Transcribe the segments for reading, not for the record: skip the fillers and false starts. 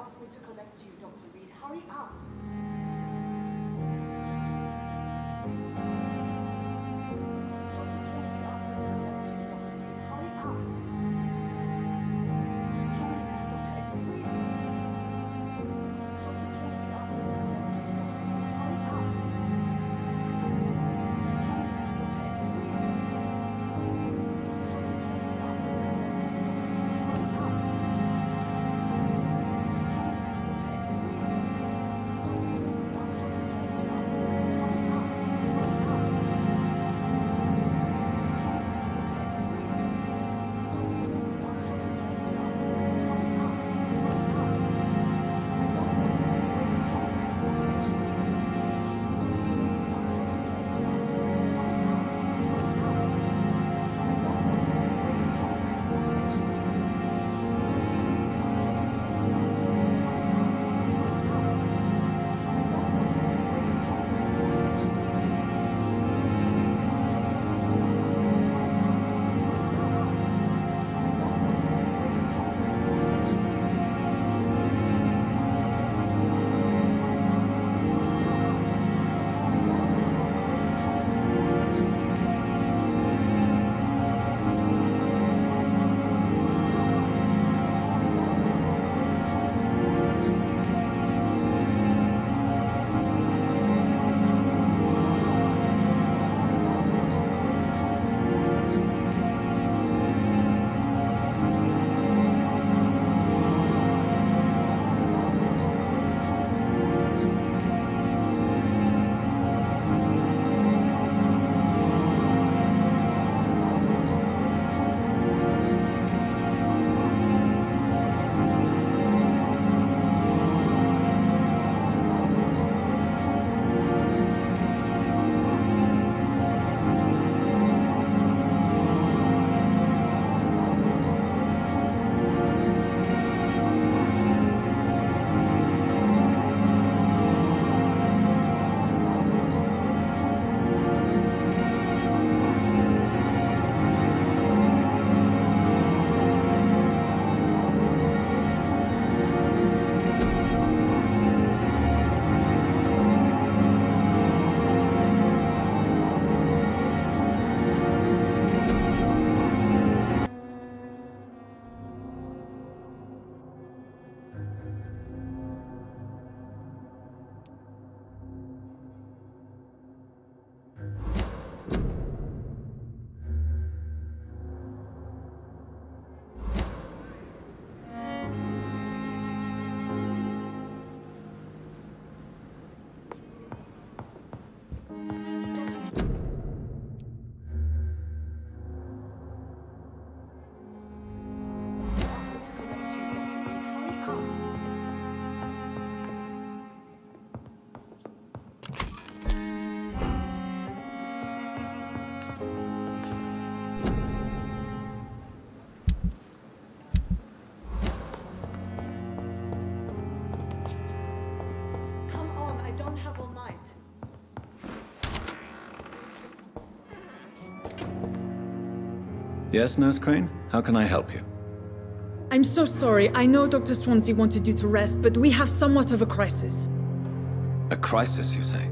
asked me to collect you, Dr. Reed. Hurry up. Dr. Swansea asked me to collect you, Dr. Reed. Hurry up. Hurry now, Dr. Exum, please. Dr. Swansea asked me to collect you, Dr. Reed. Hurry up. Hurry now, Dr. Exum, please. Dr. Swansea asked me to collect you, Dr. Reed. Hurry up. Yes, Nurse Crane? How can I help you? I'm so sorry. I know Dr. Swansea wanted you to rest, but we have somewhat of a crisis. A crisis, you say?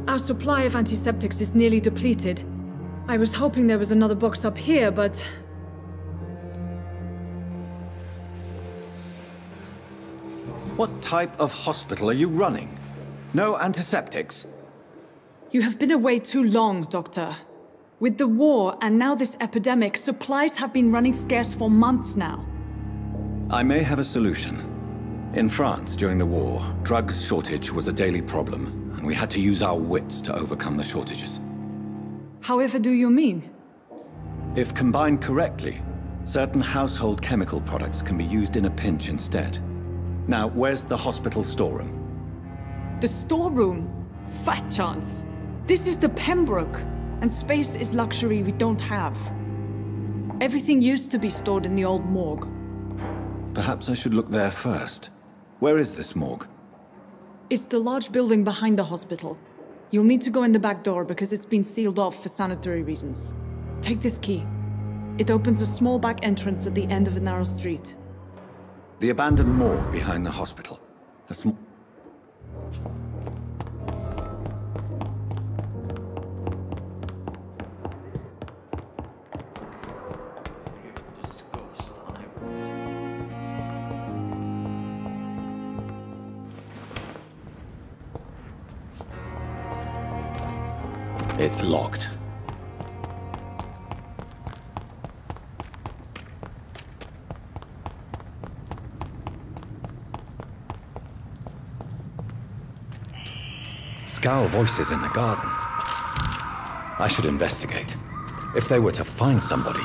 Our supply of antiseptics is nearly depleted. I was hoping there was another box up here, but... What type of hospital are you running? No antiseptics? You have been away too long, Doctor. With the war and now this epidemic, supplies have been running scarce for months now. I may have a solution. In France, during the war, drugs shortage was a daily problem, and we had to use our wits to overcome the shortages. However do you mean? If combined correctly, certain household chemical products can be used in a pinch instead. Now, where's the hospital storeroom? The storeroom? Fat chance. This is the Pembroke, and space is luxury we don't have. Everything used to be stored in the old morgue. Perhaps I should look there first. Where is this morgue? It's the large building behind the hospital. You'll need to go in the back door because it's been sealed off for sanitary reasons. Take this key. It opens a small back entrance at the end of a narrow street. The abandoned morgue behind the hospital. A small... It's locked. Scowl voices in the garden. I should investigate. If they were to find somebody...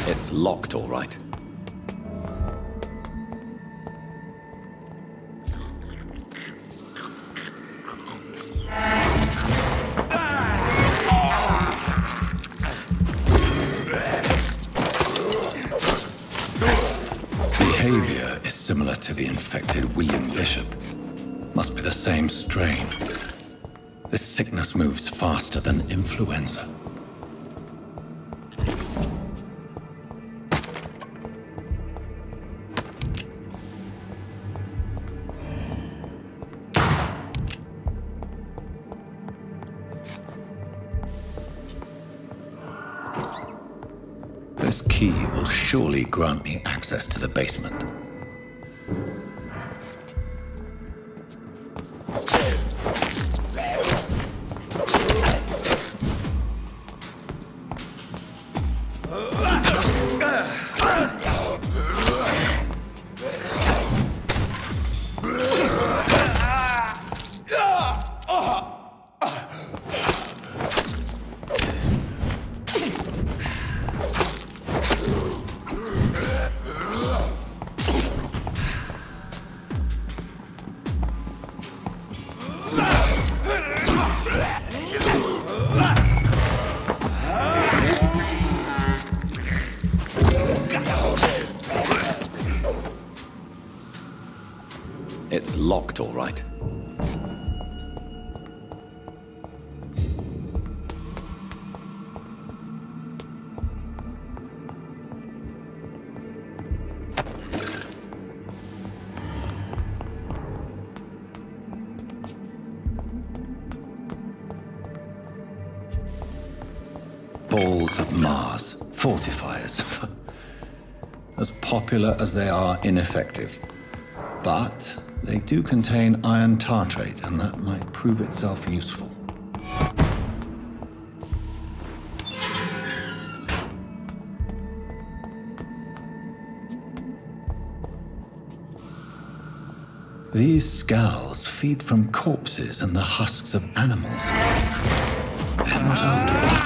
It's locked, all right. Behavior is similar to the infected William Bishop. Must be the same strain. This sickness moves faster than influenza. key will surely grant me access to the basement. It's locked, all right. Balls of Mars, fortifiers. As popular as they are ineffective. But they do contain iron tartrate, and that might prove itself useful. These scowls feed from corpses and the husks of animals. They're not after all.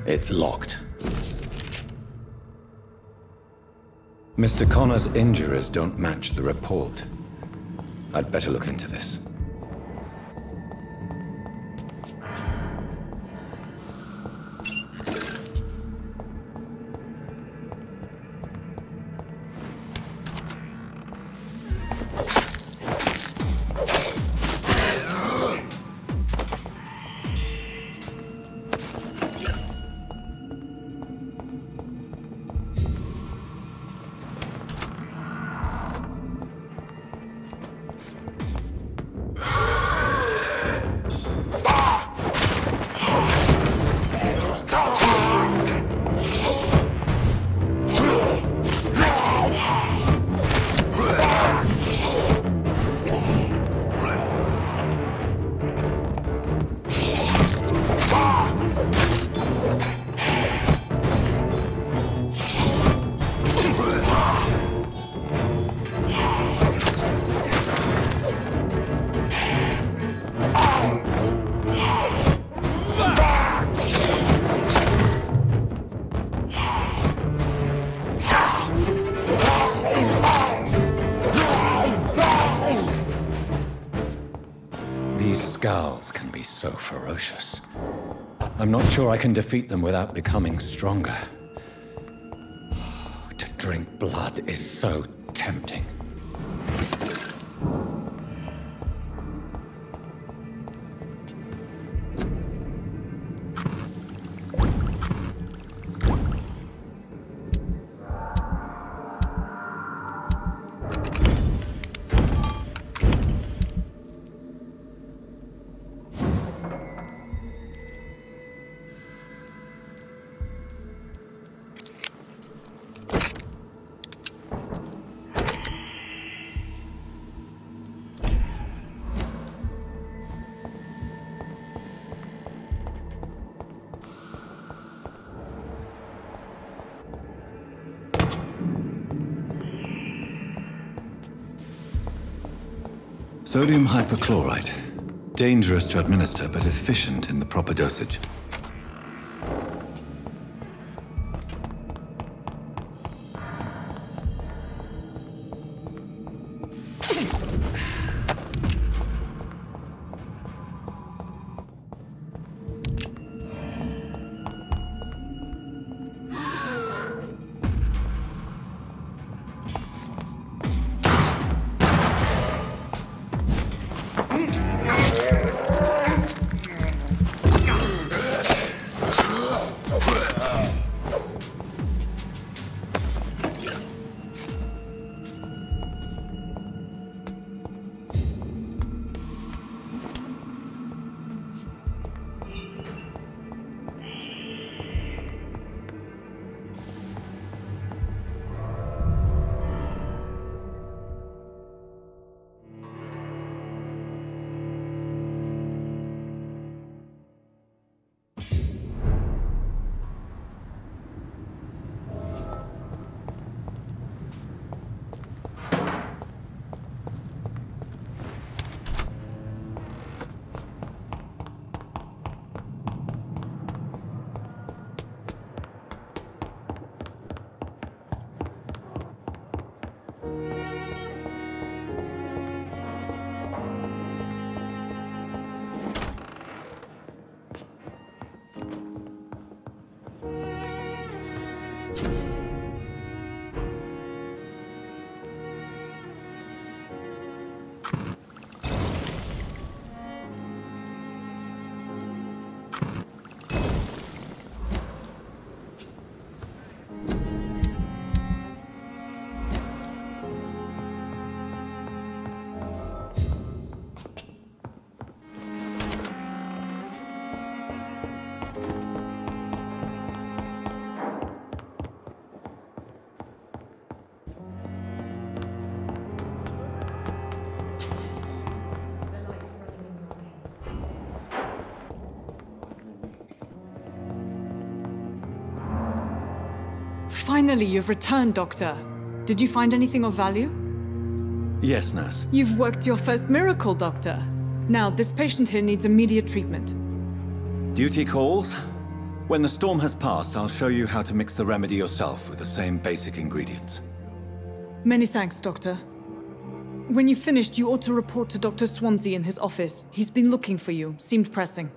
It's locked. Mr. Connor's injuries don't match the report. I'd better look into this. so ferocious. I'm not sure I can defeat them without becoming stronger. To drink blood is so tempting. Sodium hypochlorite. Dangerous to administer, but efficient in the proper dosage. Finally, you've returned, Doctor. Did you find anything of value? Yes, nurse. You've worked your first miracle, Doctor. Now, this patient here needs immediate treatment. Duty calls. When the storm has passed, I'll show you how to mix the remedy yourself with the same basic ingredients. Many thanks, Doctor. When you've finished, you ought to report to Dr. Swansea in his office. He's been looking for you. Seemed pressing.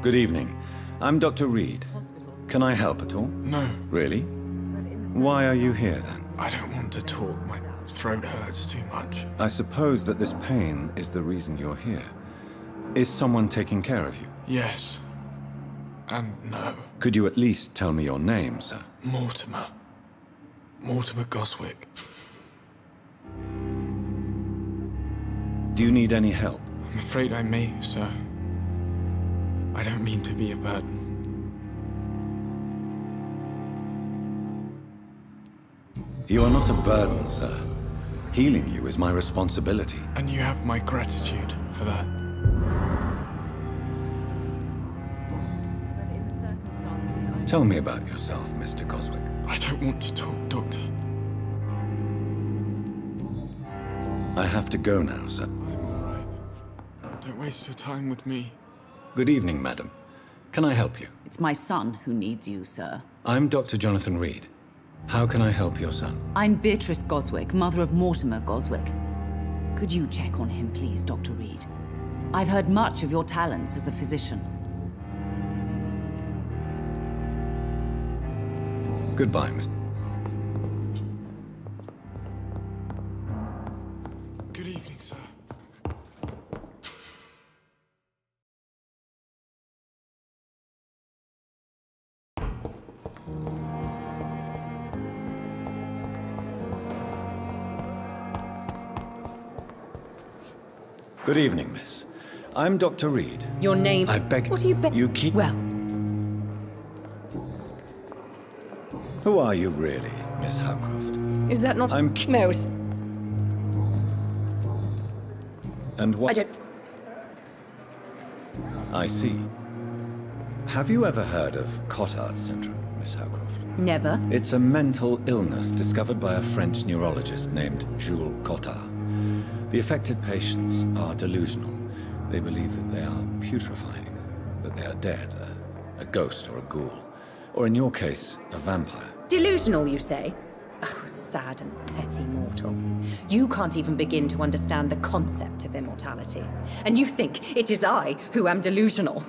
Good evening. I'm Dr. Reed. Can I help at all? No. Really? Why are you here then? I don't want to talk. My throat hurts too much. I suppose that this pain is the reason you're here. Is someone taking care of you? Yes. And no. Could you at least tell me your name, sir? Mortimer. Mortimer Goswick. Do you need any help? I'm afraid I may, sir. I don't mean to be a burden. You are not a burden, sir. Healing you is my responsibility. And you have my gratitude for that. Tell me about yourself, Mr. Goswick. I don't want to talk, Doctor. I have to go now, sir. I'm all right. Don't waste your time with me. Good evening, madam. Can I help you? It's my son who needs you, sir. I'm Dr. Jonathan Reed. How can I help your son? I'm Beatrice Goswick, mother of Mortimer Goswick. Could you check on him, please, Dr. Reed? I've heard much of your talents as a physician. Goodbye, Miss. Good evening, sir. Good evening, miss. I'm Dr. Reed. Your name? I beg... What are you You keep... Well, Who are you really, Miss Howcroft? is that not... I'm... No, And what... I don't... I see. Have you ever heard of Cotard syndrome, Miss Howcroft? Never. It's a mental illness discovered by a French neurologist named Jules Cotard. The affected patients are delusional. They believe that they are putrefying, that they are dead, a ghost or a ghoul, or in your case, a vampire. Delusional, you say? Oh, sad and petty mortal. You can't even begin to understand the concept of immortality. And you think it is I who am delusional.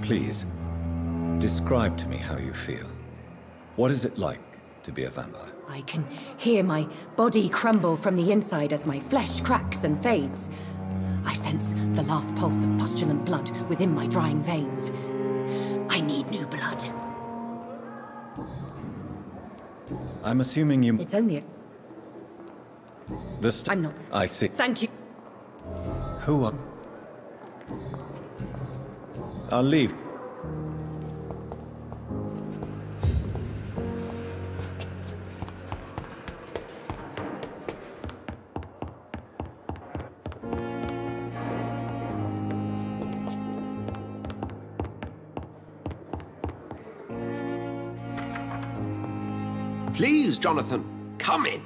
Please, describe to me how you feel. What is it like to be a vampire? I can hear my body crumble from the inside as my flesh cracks and fades. I sense the last pulse of pustulant blood within my drying veins. I need new blood. I'm assuming you... It's only a... I'm not... I see. Thank you. Who are... I'll leave. Please, Jonathan, come in.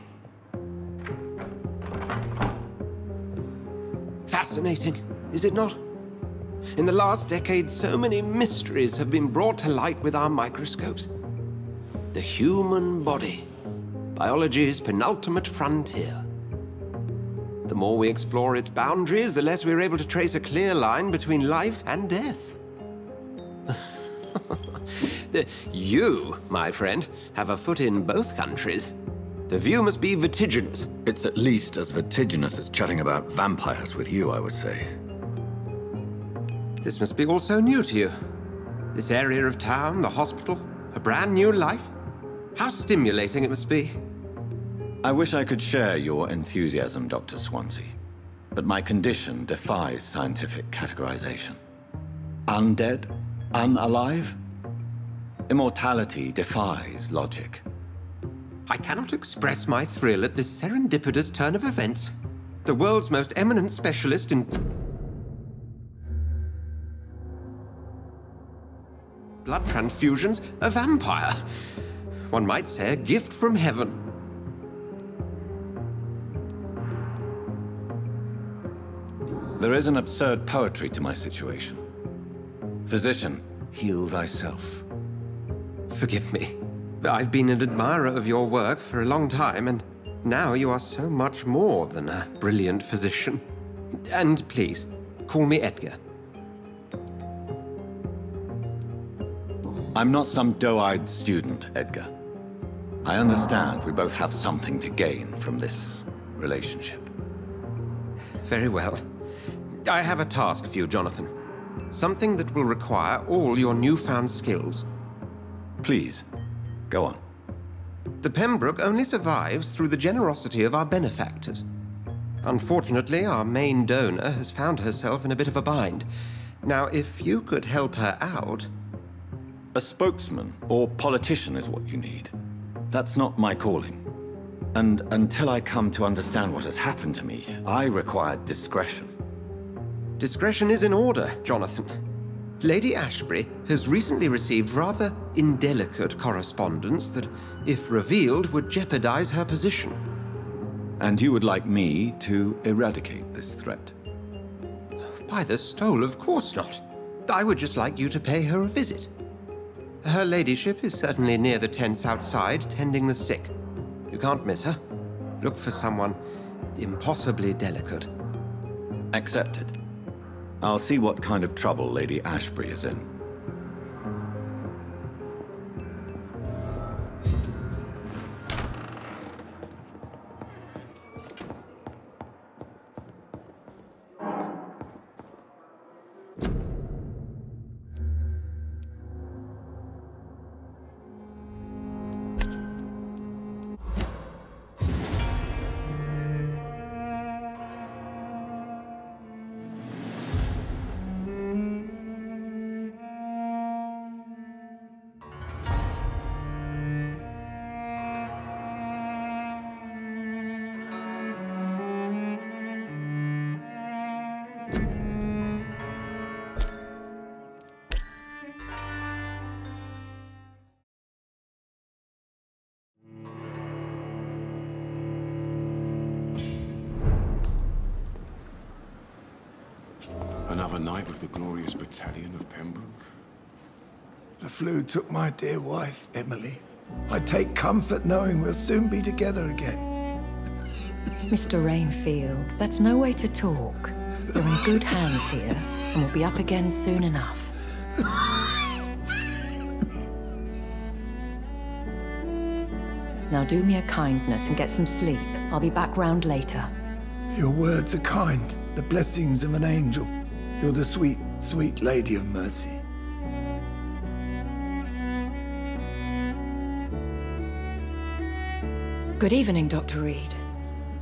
Fascinating, is it not? In the last decade, so many mysteries have been brought to light with our microscopes. The human body, biology's penultimate frontier. The more we explore its boundaries, the less we're able to trace a clear line between life and death. You, my friend, have a foot in both countries. The view must be vertiginous. It's at least as vertiginous as chatting about vampires with you, I would say. This must be all so new to you. This area of town, the hospital, a brand new life. How stimulating it must be. I wish I could share your enthusiasm, Dr. Swansea. But my condition defies scientific categorization. Undead? Unalive? Immortality defies logic. I cannot express my thrill at this serendipitous turn of events. The world's most eminent specialist in blood transfusions, a vampire. One might say a gift from heaven. There is an absurd poetry to my situation. Physician, heal thyself. Forgive me. I've been an admirer of your work for a long time, and now you are so much more than a brilliant physician. And please, call me Edgar. I'm not some doe-eyed student, Edgar. I understand we both have something to gain from this relationship. Very well. I have a task for you, Jonathan. Something that will require all your newfound skills. Please, go on. The Pembroke only survives through the generosity of our benefactors. Unfortunately, our main donor has found herself in a bit of a bind. Now, if you could help her out... A spokesman or politician is what you need. That's not my calling. And until I come to understand what has happened to me, I require discretion. Discretion is in order, Jonathan. Lady Ashbury has recently received rather indelicate correspondence that, if revealed, would jeopardize her position. And you would like me to eradicate this threat? By the stole, of course not. I would just like you to pay her a visit. Her ladyship is certainly near the tents outside, tending the sick. You can't miss her. Look for someone impossibly delicate. Accepted. I'll see what kind of trouble Lady Ashbury is in. Another night with the glorious battalion of Pembroke? The flu took my dear wife, Emily. I take comfort knowing we'll soon be together again. Mr. Rainfield, that's no way to talk. You're in good hands here, and we'll be up again soon enough. Now do me a kindness and get some sleep. I'll be back round later. Your words are kind, the blessings of an angel. You're the sweet, sweet Lady of Mercy. Good evening, Dr. Reed.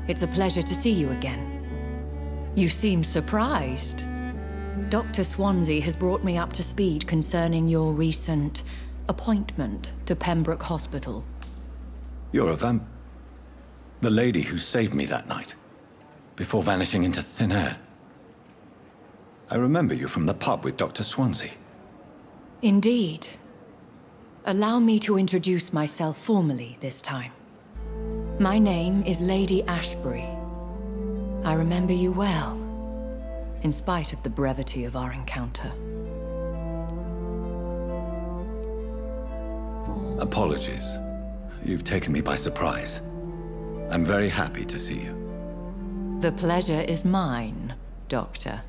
It's a pleasure to see you again. You seem surprised. Dr. Swansea has brought me up to speed concerning your recent appointment to Pembroke Hospital. You're a the lady who saved me that night, before vanishing into thin air. I remember you from the pub with Dr. Swansea. Indeed. Allow me to introduce myself formally this time. My name is Lady Ashbury. I remember you well, in spite of the brevity of our encounter. Apologies. You've taken me by surprise. I'm very happy to see you. The pleasure is mine, Doctor.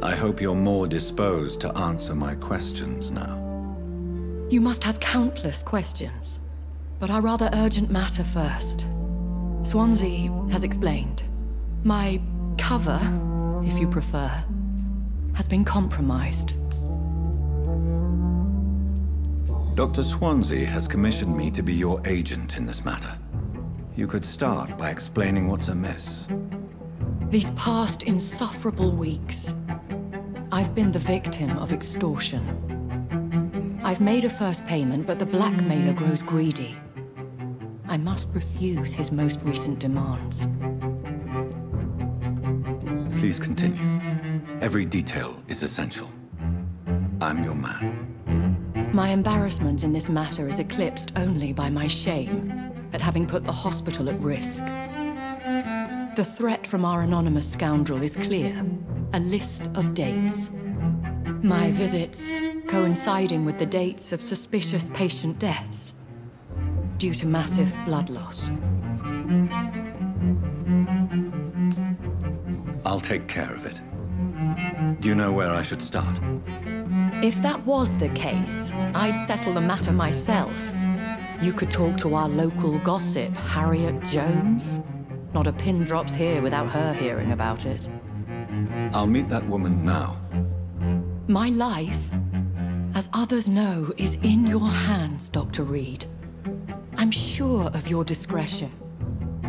I hope you're more disposed to answer my questions now. You must have countless questions, but our rather urgent matter first. Swansea has explained. My cover, if you prefer, has been compromised. Dr. Swansea has commissioned me to be your agent in this matter. You could start by explaining what's amiss. These past insufferable weeks, I've been the victim of extortion. I've made a first payment, but the blackmailer grows greedy. I must refuse his most recent demands. Please continue. Every detail is essential. I'm your man. My embarrassment in this matter is eclipsed only by my shame at having put the hospital at risk. The threat from our anonymous scoundrel is clear. A list of dates. My visits coinciding with the dates of suspicious patient deaths due to massive blood loss. I'll take care of it. Do you know where I should start? If that was the case, I'd settle the matter myself. You could talk to our local gossip, Harriet Jones. Not a pin drops here without her hearing about it. I'll meet that woman now. My life, as others know, is in your hands, Dr. Reed. I'm sure of your discretion,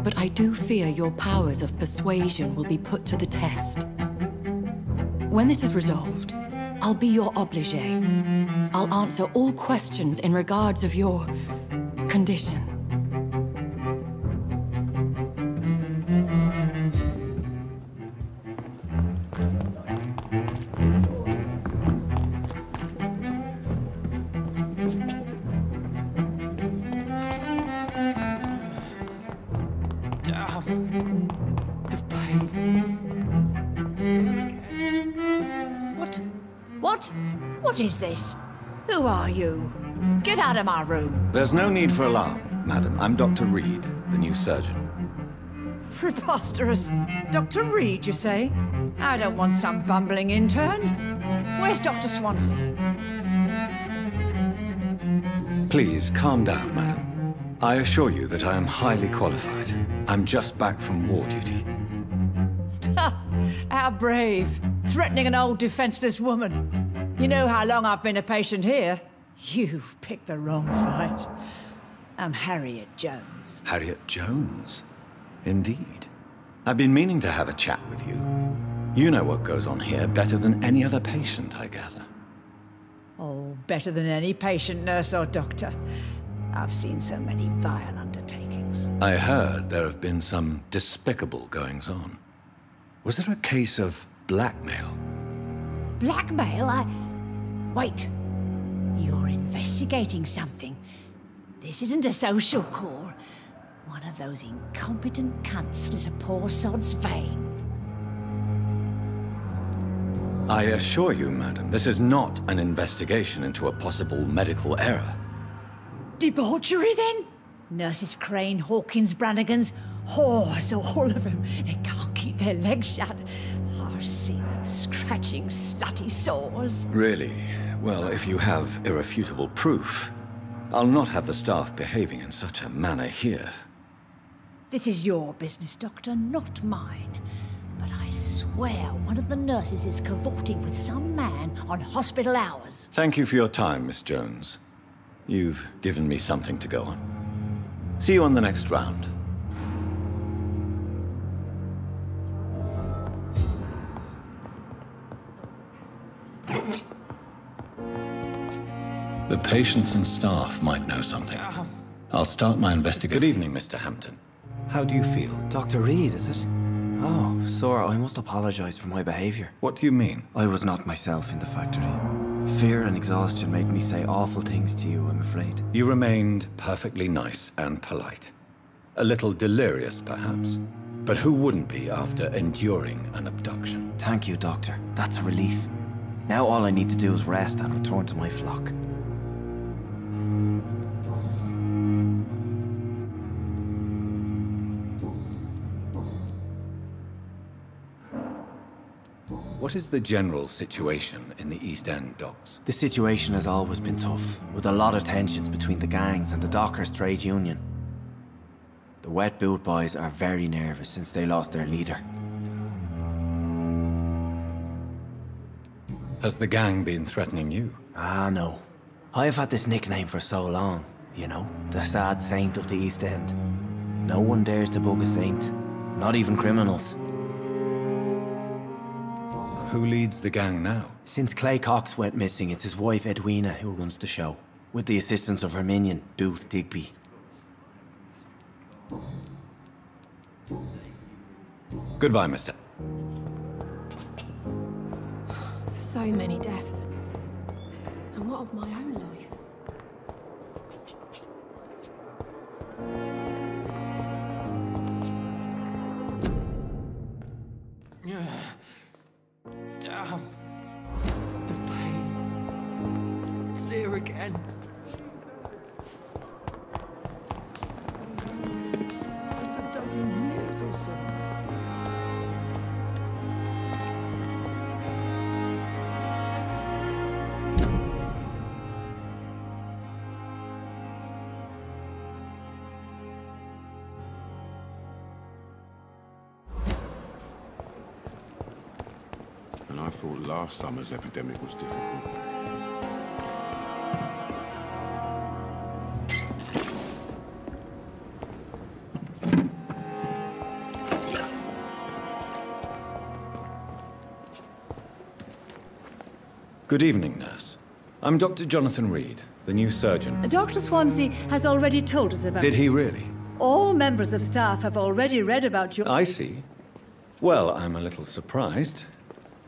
but I do fear your powers of persuasion will be put to the test. When this is resolved, I'll be your obligé. I'll answer all questions in regards of your condition. What? What is this? Who are you? Get out of my room. There's no need for alarm, madam. I'm Dr. Reed, the new surgeon. Preposterous. Dr. Reed, you say? I don't want some bumbling intern. Where's Dr. Swansea? Please, calm down, madam. I assure you that I am highly qualified. I'm just back from war duty. How brave. Threatening an old defenseless woman. You know how long I've been a patient here? You've picked the wrong fight. I'm Harriet Jones. Harriet Jones? Indeed. I've been meaning to have a chat with you. You know what goes on here better than any other patient, I gather. Oh, better than any patient, nurse or doctor. I've seen so many vile undertakings. I heard there have been some despicable goings-on. Was there a case of blackmail? Blackmail? Wait. You're investigating something. This isn't a social call. One of those incompetent cunts slit a poor sod's vein. I assure you, madam, this is not an investigation into a possible medical error. Debauchery, then? Nurses Crane, Hawkins, Brannigans, whores, all of them. They can't keep their legs shut. I've seen them scratching slutty sores. Really? Well, if you have irrefutable proof, I'll not have the staff behaving in such a manner here. This is your business, Doctor, not mine. But I swear one of the nurses is cavorting with some man on hospital hours. Thank you for your time, Miss Jones. You've given me something to go on. See you on the next round. The patients and staff might know something. I'll start my investigation. Good evening, Mr. Hampton. How do you feel? Dr. Reed, is it? Oh, sir, I must apologize for my behavior. What do you mean? I was not myself in the factory. Fear and exhaustion made me say awful things to you, I'm afraid. You remained perfectly nice and polite. A little delirious, perhaps. But who wouldn't be after enduring an abduction? Thank you, Doctor. That's a relief. Now all I need to do is rest and return to my flock. What is the general situation in the East End docks? The situation has always been tough, with a lot of tensions between the gangs and the Dockers' trade union. The Wet Boot Boys are very nervous since they lost their leader. Has the gang been threatening you? Ah, no. I've had this nickname for so long, you know, the sad saint of the East End. No one dares to bug a saint, not even criminals. Who leads the gang now? Since Clay Cox went missing, it's his wife Edwina who runs the show, with the assistance of her minion, Booth Digby. Goodbye, mister. So many deaths. And what of my own life? Damn. The pain. It's here again. Just a dozen years or so. And I thought last summer's epidemic was difficult. Good evening, nurse. I'm Dr. Jonathan Reed, the new surgeon. Dr. Swansea has already told us about Did he really? All members of staff have already read about your... I see. Well, I'm a little surprised,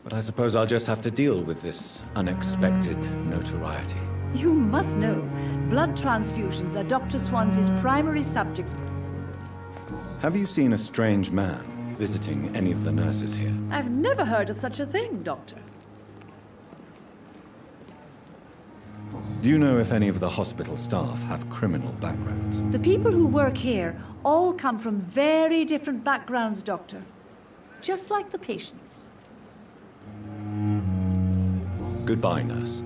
but I suppose I'll just have to deal with this unexpected notoriety. You must know, blood transfusions are Dr. Swansea's primary subject. Have you seen a strange man visiting any of the nurses here? I've never heard of such a thing, Doctor. Do you know if any of the hospital staff have criminal backgrounds? The people who work here all come from very different backgrounds, Doctor. Just like the patients. Goodbye, nurse.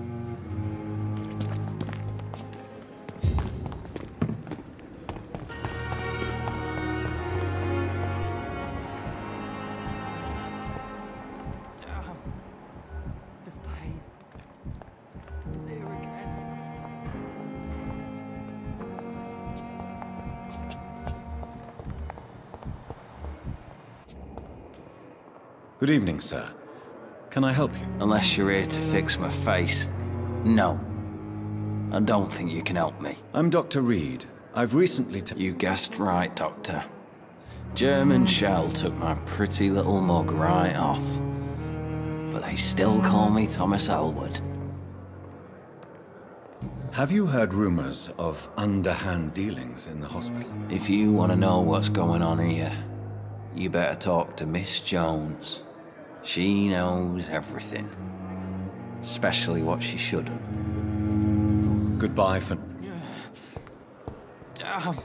Good evening, sir. Can I help you? Unless you're here to fix my face. No. I don't think you can help me. I'm Dr. Reed. I've recently You guessed right, Doctor. German shell took my pretty little mug right off. But they still call me Thomas Elwood. Have you heard rumors of underhand dealings in the hospital? If you want to know what's going on here, you better talk to Miss Jones. She knows everything. Especially what she shouldn't. Goodbye for... Damn.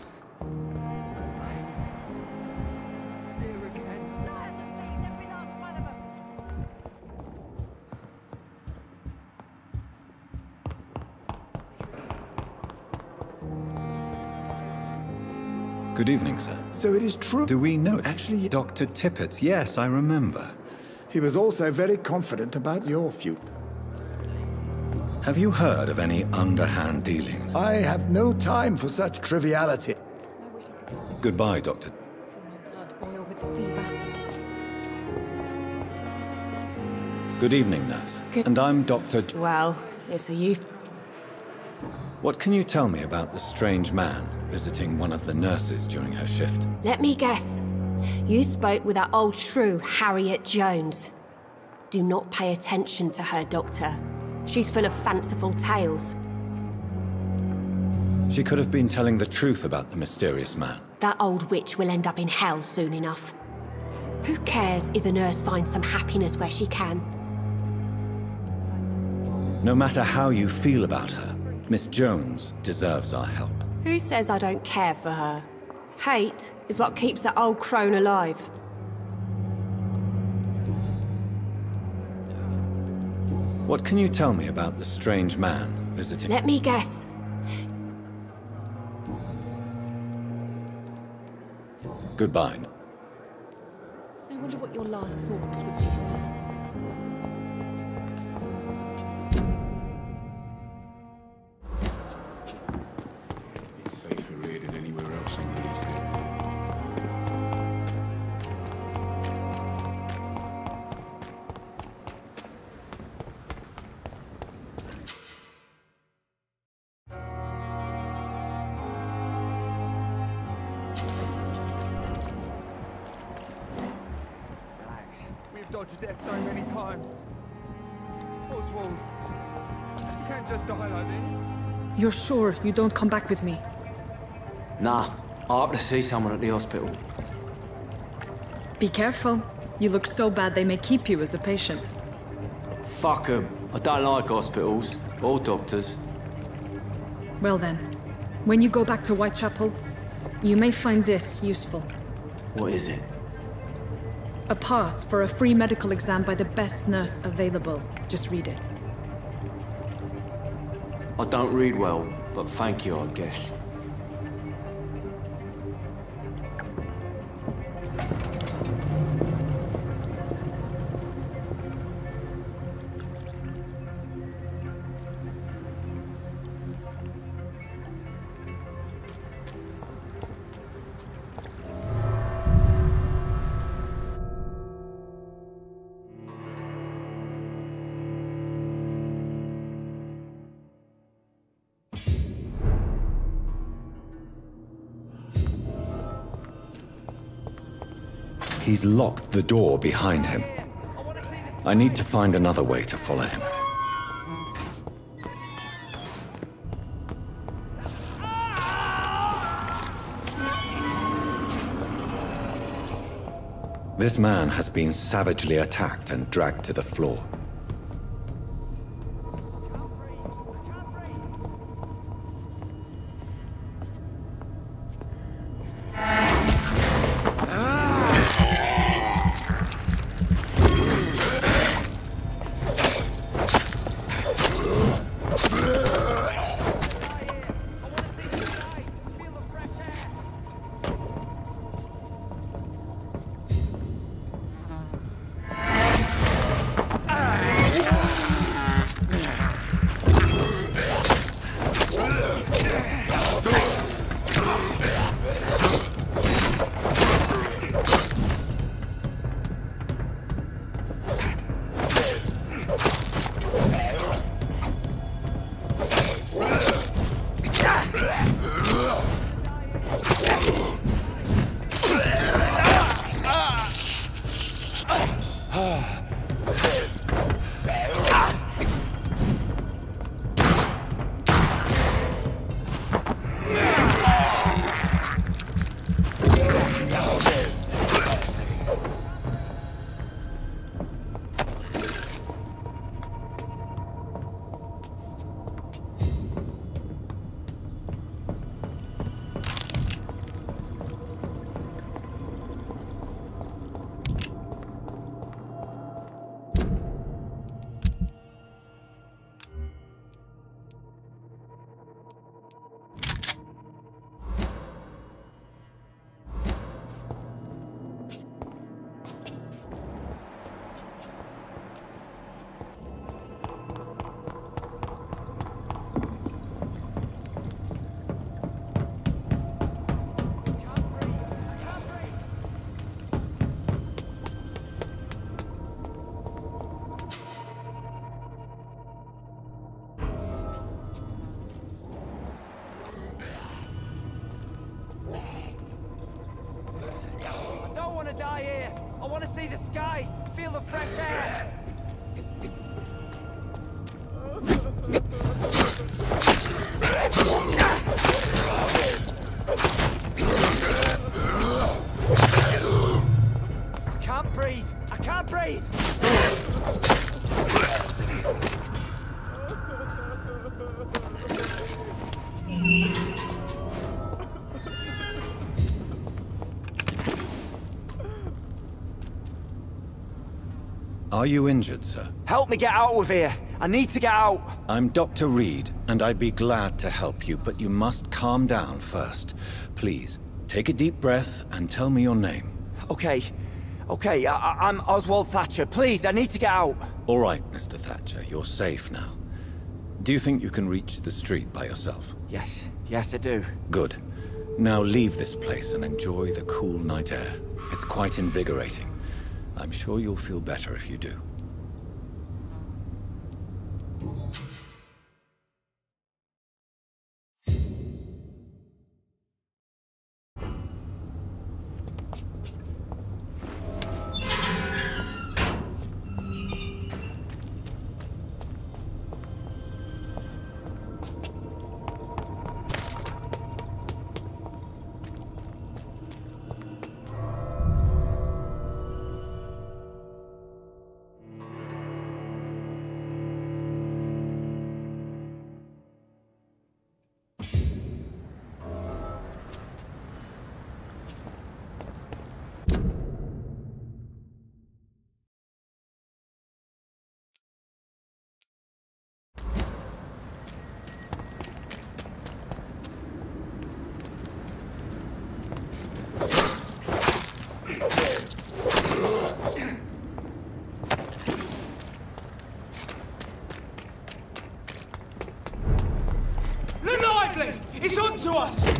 Good evening, sir. So it is true. Do we know? Actually, Dr. Tippett, yes, I remember. He was also very confident about your future. Have you heard of any underhand dealings? I have no time for such triviality. Goodbye, Doctor. Blood boil with the fever. Good evening, nurse. And I'm Dr. Well, it's a youth. What can you tell me about the strange man visiting one of the nurses during her shift? Let me guess. You spoke with that old shrew, Harriet Jones. Do not pay attention to her, Doctor. She's full of fanciful tales. She could have been telling the truth about the mysterious man. That old witch will end up in hell soon enough. Who cares if the nurse finds some happiness where she can? No matter how you feel about her, Miss Jones deserves our help. Who says I don't care for her? Hate is what keeps that old crone alive. What can you tell me about the strange man visiting? Let me guess. Goodbye. I wonder what your last thoughts would be, sir. It's safer here than anywhere else in the East End. We've dodged death so many times. Oswald, you can't just die like this. You're sure you don't come back with me? Nah, I ought to see someone at the hospital. Be careful. You look so bad they may keep you as a patient. Fuck 'em. I don't like hospitals or doctors. Well then, when you go back to Whitechapel, you may find this useful. What is it? A pass for a free medical exam by the best nurse available. Just read it. I don't read well, but thank you, I guess. He's locked the door behind him. I need to find another way to follow him. This man has been savagely attacked and dragged to the floor. See the sky! Feel the fresh air! I can't breathe! I can't breathe! Are you injured, sir? Help me get out of here! I need to get out! I'm Dr. Reed, and I'd be glad to help you, but you must calm down first. Please, take a deep breath and tell me your name. Okay. I'm Oswald Thatcher. Please, I need to get out. All right, Mr. Thatcher, you're safe now. Do you think you can reach the street by yourself? Yes, I do. Good. Now leave this place and enjoy the cool night air. It's quite invigorating. I'm sure you'll feel better if you do. It's on to us!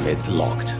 It's locked.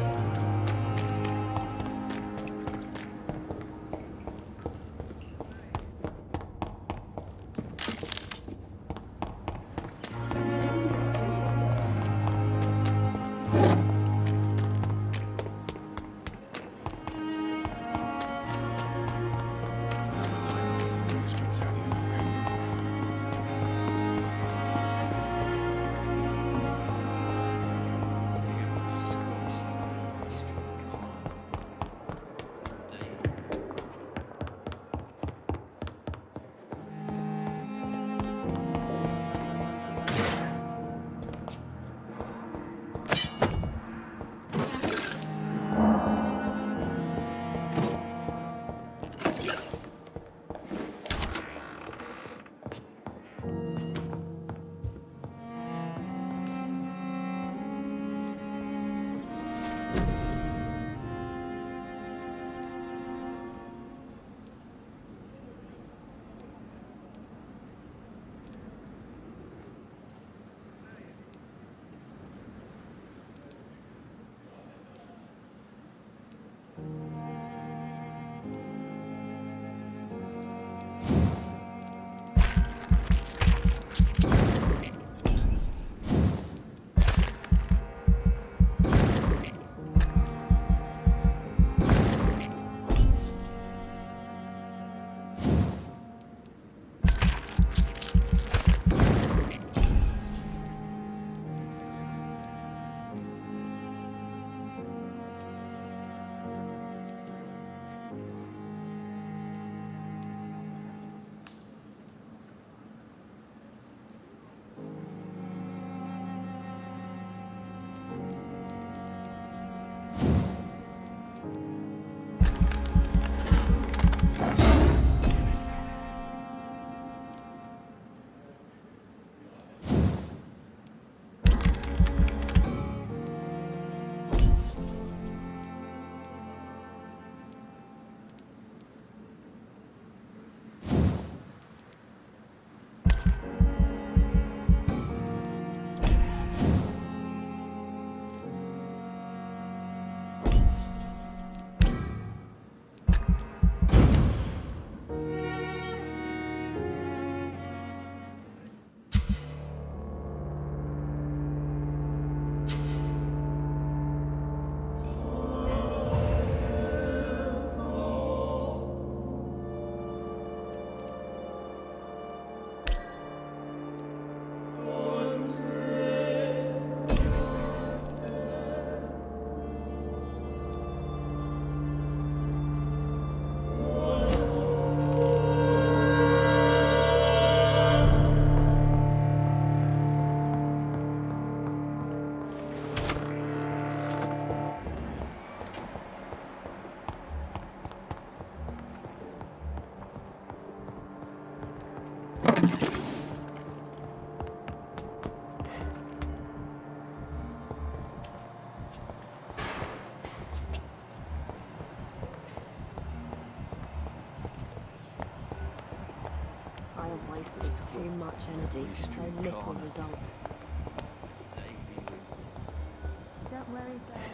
I have wasted too much energy for so little result. Don't worry, Dad.